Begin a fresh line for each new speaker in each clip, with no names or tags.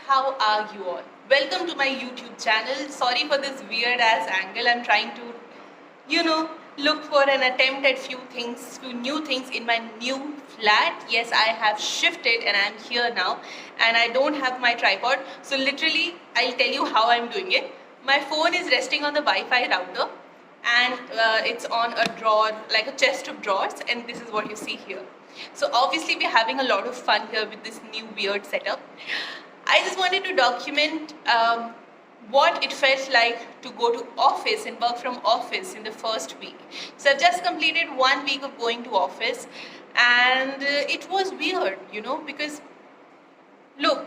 how are you all? Welcome to my YouTube channel. Sorry for this weird ass angle. I'm trying to, look for an attempt at few new things in my new flat. Yes, I have shifted and I'm here now and I don't have my tripod. So literally, I'll tell you how I'm doing it. My phone is resting on the Wi-Fi router and it's on a drawer, like a chest of drawers, and this is what you see here. So obviously we're having a lot of fun here with this new weird setup. I just wanted to document what it felt like to go to office and work from office in the first week. So I've just completed 1 week of going to office, and it was weird, because look,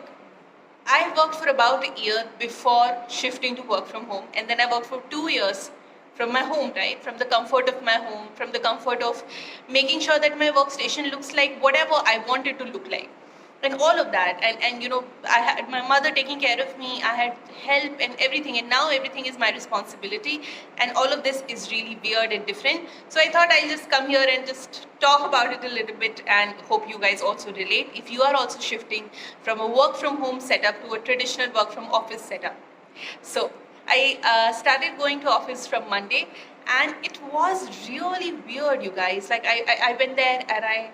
I worked for about a year before shifting to work from home, and then I worked for 2 years from my home, right? From the comfort of my home, from the comfort of making sure that my workstation looks like whatever I want it to look like. And all of that. And I had my mother taking care of me, I had help and everything, and now everything is my responsibility. And all of this is really weird and different. So I thought I'll just come here and just talk about it a little bit and hope you guys also relate if you are also shifting from a work from home setup to a traditional work from office setup. So I started going to office from Monday, and it was really weird, you guys. Like I went there and I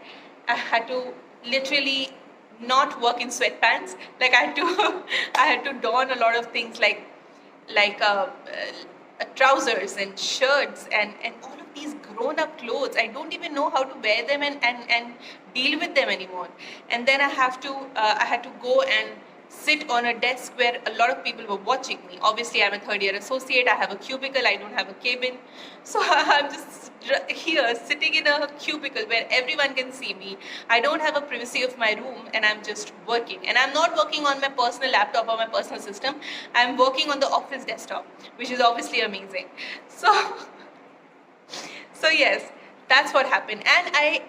had to literally not work in sweatpants. Like I had to I had to don a lot of things like trousers and shirts and all of these grown up clothes. I don't even know how to wear them and deal with them anymore. And then I had to go and sit on a desk where a lot of people were watching me. Obviously, I'm a third year associate. I have a cubicle. I don't have a cabin. So I'm just here sitting in a cubicle where everyone can see me. I don't have a privacy of my room, and I'm just working. And I'm not working on my personal laptop or my personal system. I'm working on the office desktop, which is obviously amazing. So yes, that's what happened. And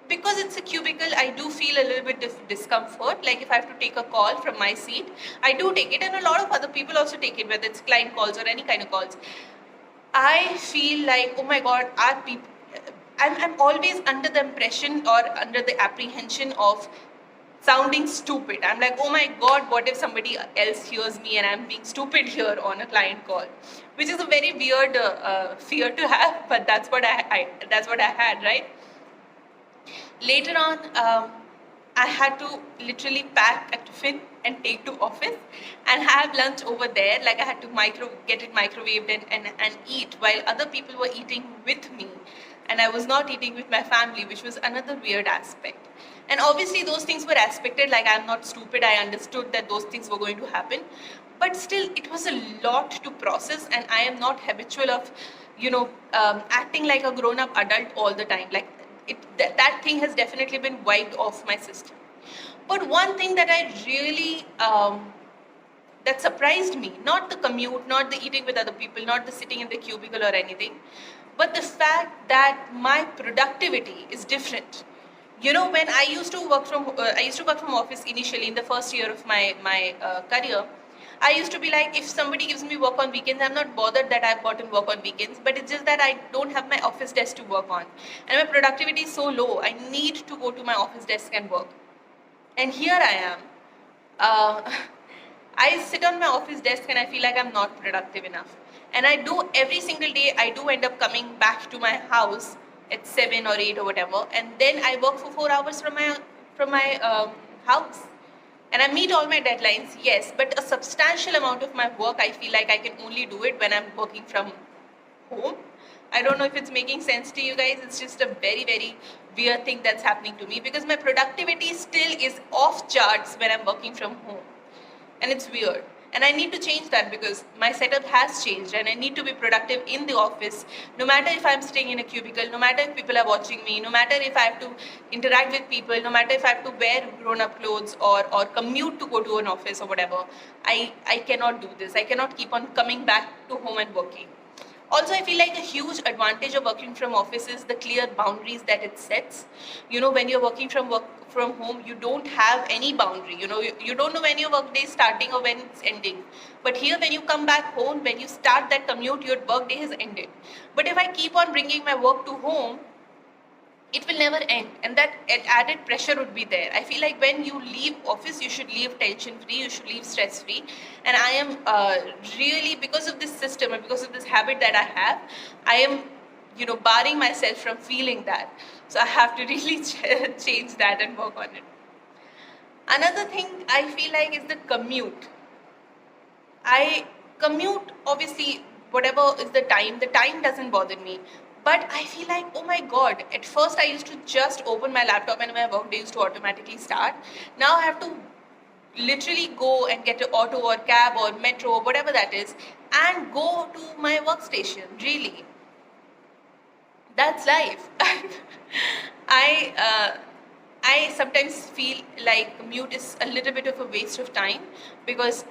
because it's a cubicle, I do feel a little bit of discomfort. Like if I have to take a call from my seat, I do take it, and a lot of other people also take it, whether it's client calls or any kind of calls. I feel like, oh my God, are people? I'm always under the impression or under the apprehension of sounding stupid. I'm like, oh my God, what if somebody else hears me and I'm being stupid here on a client call? Which is a very weird fear to have, but that's what that's what I had, right? Later on, I had to literally pack a tiffin and take to office and have lunch over there. Like I had to get it microwaved and eat while other people were eating with me. And I was not eating with my family, which was another weird aspect. And obviously those things were aspected, like I'm not stupid. I understood that those things were going to happen. But still, it was a lot to process, and I am not habitual of, acting like a grown-up adult all the time. Like, that thing has definitely been wiped off my system. But one thing that I really that surprised me, not the commute, not the eating with other people, not the sitting in the cubicle or anything, but the fact that my productivity is different. When I used to work from office initially in the first year of my career. I used to be like, if somebody gives me work on weekends, I'm not bothered that I've gotten work on weekends, but it's just that I don't have my office desk to work on. And my productivity is so low, I need to go to my office desk and work. And here I am. I sit on my office desk and I feel like I'm not productive enough. And I do every single day, I do end up coming back to my house at 7 or 8 or whatever. And then I work for 4 hours from my house. And I meet all my deadlines, yes, but a substantial amount of my work, I feel like I can only do it when I'm working from home. I don't know if it's making sense to you guys. It's just a very, very weird thing that's happening to me because my productivity still is off charts when I'm working from home. And it's weird. And I need to change that because my setup has changed and I need to be productive in the office, no matter if I'm staying in a cubicle, no matter if people are watching me, no matter if I have to interact with people, no matter if I have to wear grown-up clothes or commute to go to an office or whatever. I cannot do this. I cannot keep on coming back to home and working. Also, I feel like a huge advantage of working from office is the clear boundaries that it sets. When you're working from home, you don't have any boundary. You don't know when your work day is starting or when it's ending. But here, when you come back home, when you start that commute, your work day has ended. But if I keep on bringing my work to home, it will never end, and that added pressure would be there. I feel like when you leave office, you should leave tension free, you should leave stress free. And I am really, because of this system and because of this habit that I have, I am barring myself from feeling that. So I have to really change that and work on it. Another thing I feel like is the commute. I commute, obviously, whatever is the time doesn't bother me. But I feel like, oh my god, at first I used to just open my laptop and my work day used to automatically start. Now I have to literally go and get an auto or cab or metro or whatever that is and go to my workstation. Really. That's life. I sometimes feel like commute is a little bit of a waste of time, because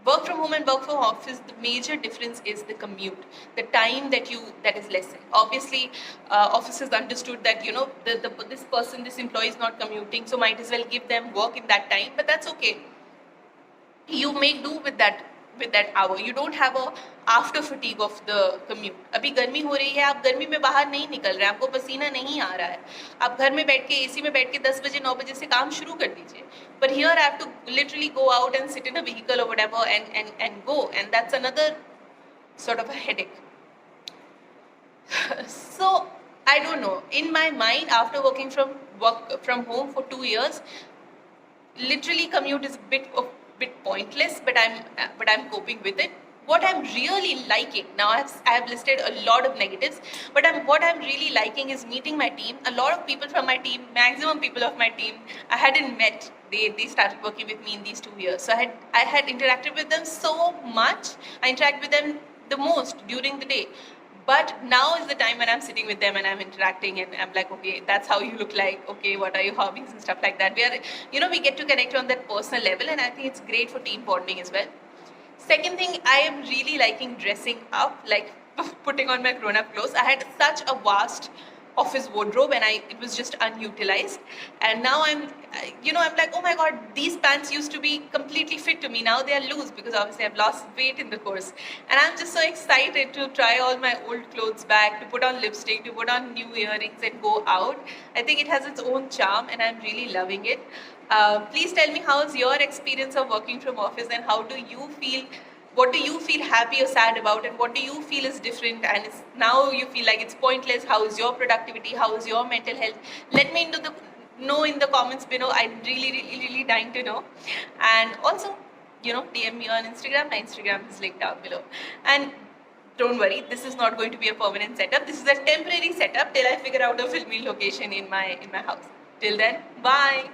work from home and work from office, the major difference is the commute, the time that is lessened. Obviously, offices understood that this employee is not commuting, so might as well give them work in that time. But that's okay. You make do with that hour. You don't have a after fatigue of the commute. अभी गर्मी हो रही है, आप गर्मी में बाहर नहीं निकल रहे हैं, आपको पसीना नहीं आ रहा है, आप घर में बैठ के एसी में बैठ के 10 बजे 9 बजे से काम शुरू कर दीजिए. But here I have to literally go out and sit in a vehicle or whatever and go, and that's another sort of a headache. So I don't know. In my mind, after working from home for 2 years, literally commute is a bit pointless, but I'm coping with it. What I'm really liking now, I have listed a lot of negatives, but what I'm really liking is meeting my team. A lot of people from my team, maximum people of my team, I hadn't met. They started working with me in these 2 years, so I had interacted with them so much. I interact with them the most during the day. But now is the time when I'm sitting with them and I'm interacting, and I'm like, okay, that's how you look like. Okay, what are your hobbies and stuff like that. We get to connect on that personal level, and I think it's great for team bonding as well. Second thing, I am really liking dressing up, like putting on my grown-up clothes. I had such a vast office wardrobe, and it was just unutilized. And now I'm like, oh my god, these pants used to be completely fit to me. Now they are loose because obviously I've lost weight in the course. And I'm just so excited to try all my old clothes back, to put on lipstick, to put on new earrings and go out. I think it has its own charm, and I'm really loving it. Please tell me, how is your experience of working from office, and how do you feel? What do you feel happy or sad about, and what do you feel is different and now you feel like it's pointless? How is your productivity? How is your mental health? Let me know in the comments below. I'm really, really, really dying to know. And also, DM me on Instagram. My Instagram is linked down below. And don't worry, this is not going to be a permanent setup. This is a temporary setup till I figure out a filming location in my house. Till then, bye.